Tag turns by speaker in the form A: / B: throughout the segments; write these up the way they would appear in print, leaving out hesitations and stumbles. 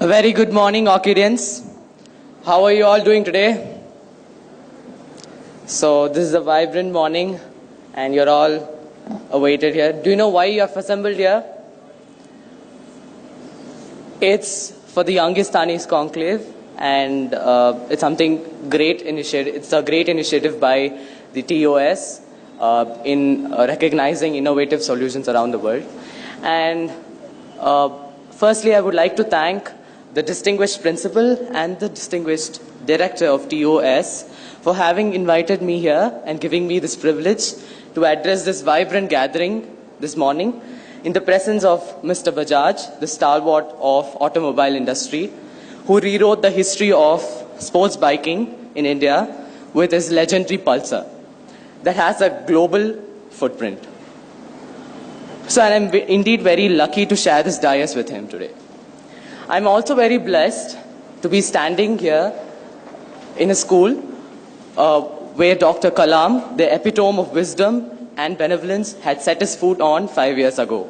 A: A very good morning, Orchidians. How are you all doing today? So this is a vibrant morning and you're all awaited here. Do you know why you have assembled here? It's for the Youngestanis Conclave, and it's something great initiative. It's a great initiative by the TOS in recognizing innovative solutions around the world. And firstly, I would like to thank the distinguished principal and the distinguished director of TOS for having invited me here and giving me this privilege to address this vibrant gathering this morning in the presence of Mr. Bajaj, the stalwart of automobile industry, who rewrote the history of sports biking in India with his legendary Pulsar that has a global footprint. So I'm indeed very lucky to share this dais with him today. I'm also very blessed to be standing here in a school where Dr. Kalam, the epitome of wisdom and benevolence, had set his foot on 5 years ago.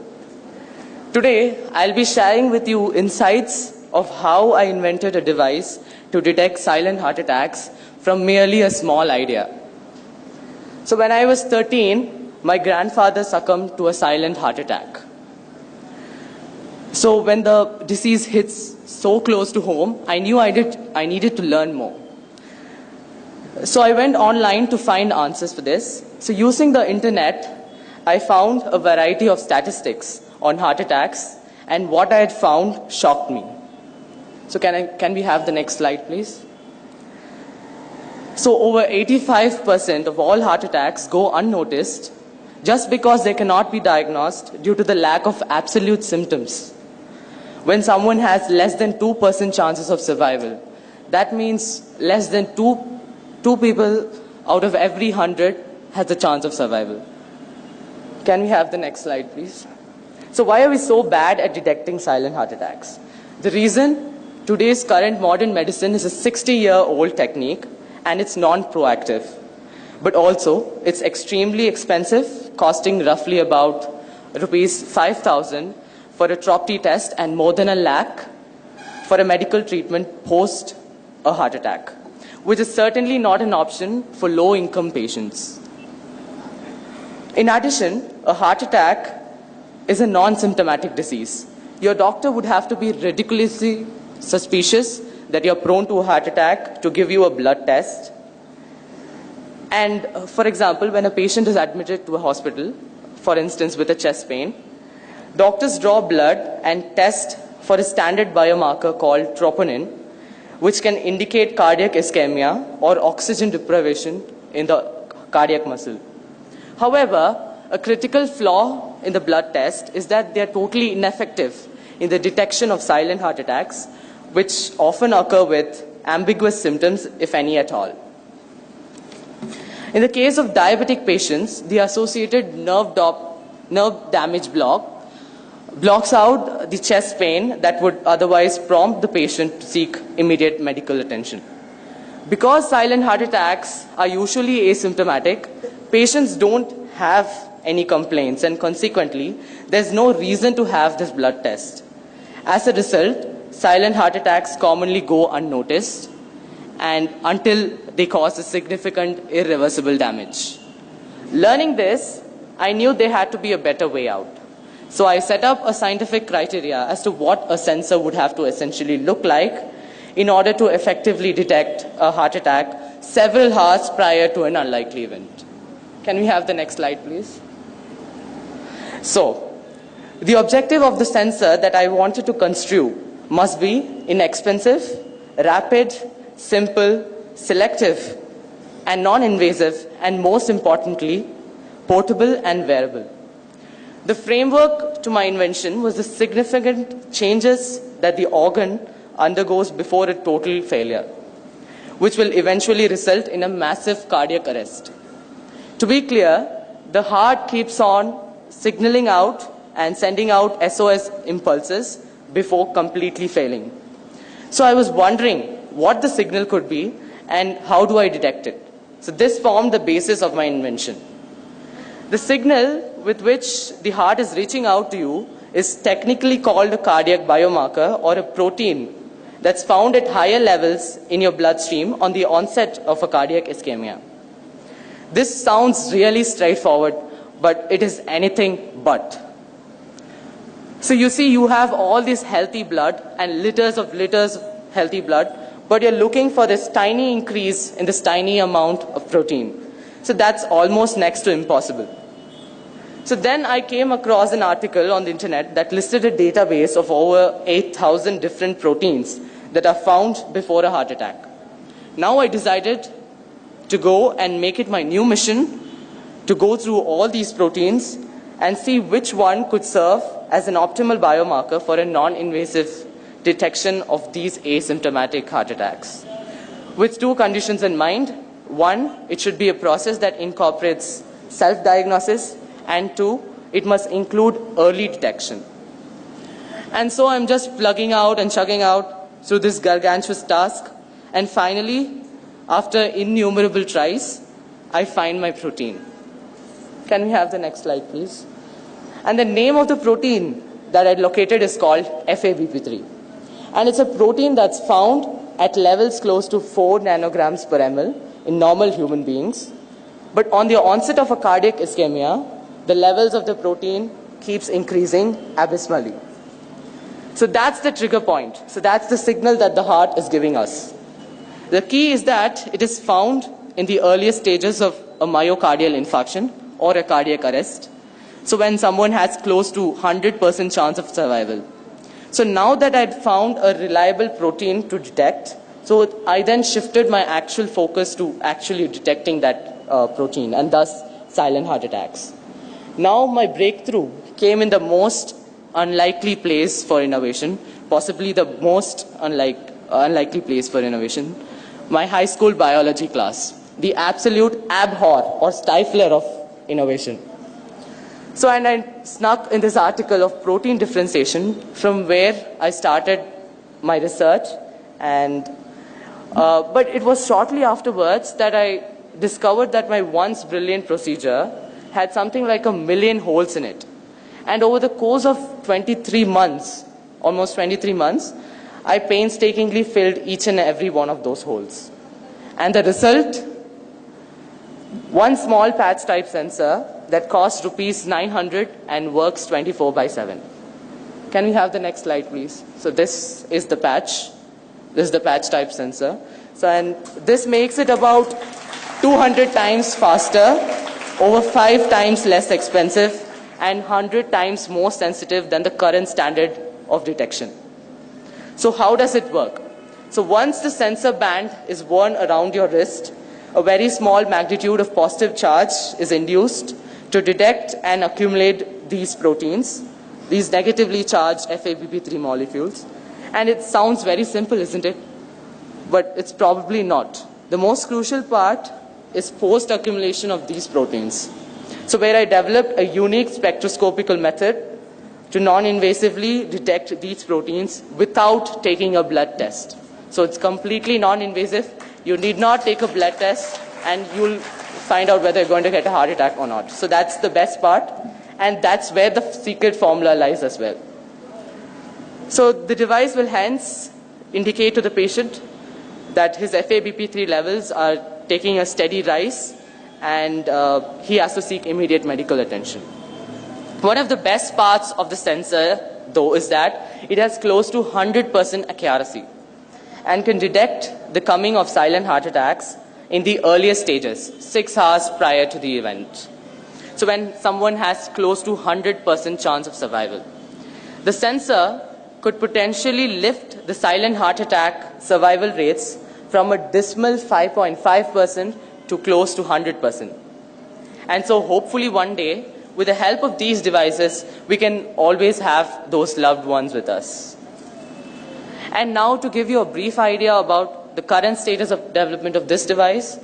A: Today, I'll be sharing with you insights of how I invented a device to detect silent heart attacks from merely a small idea. So when I was 13, my grandfather succumbed to a silent heart attack. So when the disease hits so close to home, I knew I needed to learn more. So I went online to find answers for this. So using the internet, I found a variety of statistics on heart attacks, and what I had found shocked me. So can we have the next slide, please? So over 85% of all heart attacks go unnoticed just because they cannot be diagnosed due to the lack of absolute symptoms. When someone has less than 2% chances of survival, that means less than two people out of every 100 has a chance of survival. Can we have the next slide, please? So why are we so bad at detecting silent heart attacks? The reason: today's current modern medicine is a 60-year-old technique and it's non-proactive. But also, it's extremely expensive, costing roughly about rupees 5,000 for a TROP-T test and more than 1 lakh for a medical treatment post a heart attack, which is certainly not an option for low-income patients. In addition, a heart attack is a non-symptomatic disease. Your doctor would have to be ridiculously suspicious that you're prone to a heart attack to give you a blood test. And for example, when a patient is admitted to a hospital, for instance with a chest pain, doctors draw blood and test for a standard biomarker called troponin, which can indicate cardiac ischemia or oxygen deprivation in the cardiac muscle. However, a critical flaw in the blood test is that they are totally ineffective in the detection of silent heart attacks, which often occur with ambiguous symptoms, if any at all. In the case of diabetic patients, the associated nerve damage blocks out the chest pain that would otherwise prompt the patient to seek immediate medical attention. Because silent heart attacks are usually asymptomatic, patients don't have any complaints, and consequently, there's no reason to have this blood test. As a result, silent heart attacks commonly go unnoticed and until they cause a significant irreversible damage. Learning this, I knew there had to be a better way out. So I set up a scientific criteria as to what a sensor would have to essentially look like in order to effectively detect a heart attack several hours prior to an unlikely event. Can we have the next slide, please? So, the objective of the sensor that I wanted to construe must be inexpensive, rapid, simple, selective, and non-invasive, and most importantly, portable and wearable. The framework to my invention was the significant changes that the organ undergoes before a total failure, which will eventually result in a massive cardiac arrest. To be clear, the heart keeps on signaling out and sending out SOS impulses before completely failing. So I was wondering what the signal could be and how do I detect it. So this formed the basis of my invention. The signal with which the heart is reaching out to you is technically called a cardiac biomarker or a protein that's found at higher levels in your bloodstream on the onset of a cardiac ischemia. This sounds really straightforward, but it is anything but. So you see, you have all this healthy blood and liters of healthy blood, but you're looking for this tiny increase in this tiny amount of protein. So that's almost next to impossible. So then I came across an article on the internet that listed a database of over 8,000 different proteins that are found before a heart attack. Now I decided to go and make it my new mission to go through all these proteins and see which one could serve as an optimal biomarker for a non-invasive detection of these asymptomatic heart attacks. With two conditions in mind. One, it should be a process that incorporates self-diagnosis, and two, it must include early detection. And so I'm just plugging out and chugging out through this gargantuous task, and finally, after innumerable tries, I find my protein. Can we have the next slide, please? And the name of the protein that I located is called FABP3. And it's a protein that's found at levels close to 4 nanograms per ml in normal human beings. But on the onset of a cardiac ischemia, the levels of the protein keeps increasing abysmally. So that's the trigger point. So that's the signal that the heart is giving us. The key is that it is found in the earliest stages of a myocardial infarction or a cardiac arrest. So when someone has close to 100% chance of survival. So now that I'd found a reliable protein to detect, so I then shifted my actual focus to actually detecting that protein, and thus silent heart attacks. Now my breakthrough came in the most unlikely place for innovation, possibly the most unlikely place for innovation, my high school biology class, the absolute abhor or stifler of innovation. So, and I snuck in this article of protein differentiation from where I started my research, and but it was shortly afterwards that I discovered that my once brilliant procedure had something like 1 million holes in it. And over the course of 23 months, almost 23 months, I painstakingly filled each and every one of those holes. And the result? One small patch type sensor that costs rupees 900 and works 24/7. Can we have the next slide, please? So this is the patch. This is the patch type sensor. So, and this makes it about 200 times faster, over 5 times less expensive, and 100 times more sensitive than the current standard of detection. So how does it work? So once the sensor band is worn around your wrist, a very small magnitude of positive charge is induced to detect and accumulate these proteins, these negatively charged FABP3 molecules. And it sounds very simple, isn't it? But it's probably not. The most crucial part is post-accumulation of these proteins. So where I developed a unique spectroscopical method to non-invasively detect these proteins without taking a blood test. So it's completely non-invasive. You need not take a blood test, and you'll find out whether you're going to get a heart attack or not. So that's the best part, and that's where the secret formula lies as well. So the device will hence indicate to the patient that his FABP3 levels are taking a steady rise, and he has to seek immediate medical attention. One of the best parts of the sensor, though, is that it has close to 100% accuracy and can detect the coming of silent heart attacks in the earliest stages, 6 hours prior to the event. So when someone has close to 100% chance of survival. The sensor could potentially lift the silent heart attack survival rates from a dismal 5.5% to close to 100%. And so hopefully one day, with the help of these devices, we can always have those loved ones with us. And now to give you a brief idea about the current status of development of this device,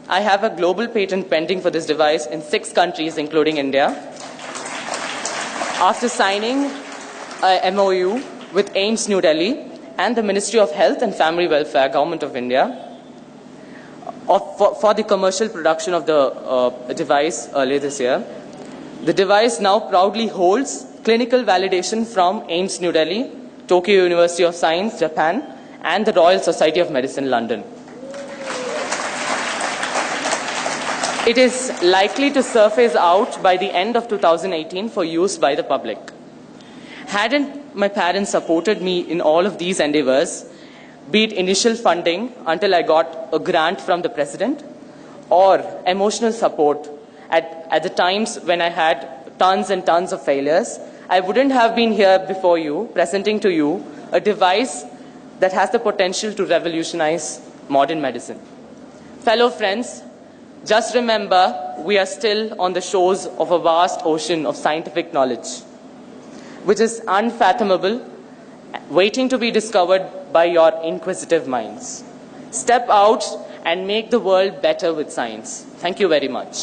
A: I have a global patent pending for this device in 6 countries, including India. After signing a MOU with AIIMS New Delhi and the Ministry of Health and Family Welfare, Government of India, for the commercial production of the device earlier this year. The device now proudly holds clinical validation from AIIMS New Delhi, Tokyo University of Science, Japan, and the Royal Society of Medicine, London. It is likely to surface out by the end of 2018 for use by the public. Hadn't my parents supported me in all of these endeavors, be it initial funding until I got a grant from the president, or emotional support at the times when I had tons and tons of failures, I wouldn't have been here before you, presenting to you a device that has the potential to revolutionize modern medicine. Fellow friends, just remember, we are still on the shores of a vast ocean of scientific knowledge, which is unfathomable, waiting to be discovered by your inquisitive minds. Step out and make the world better with science. Thank you very much.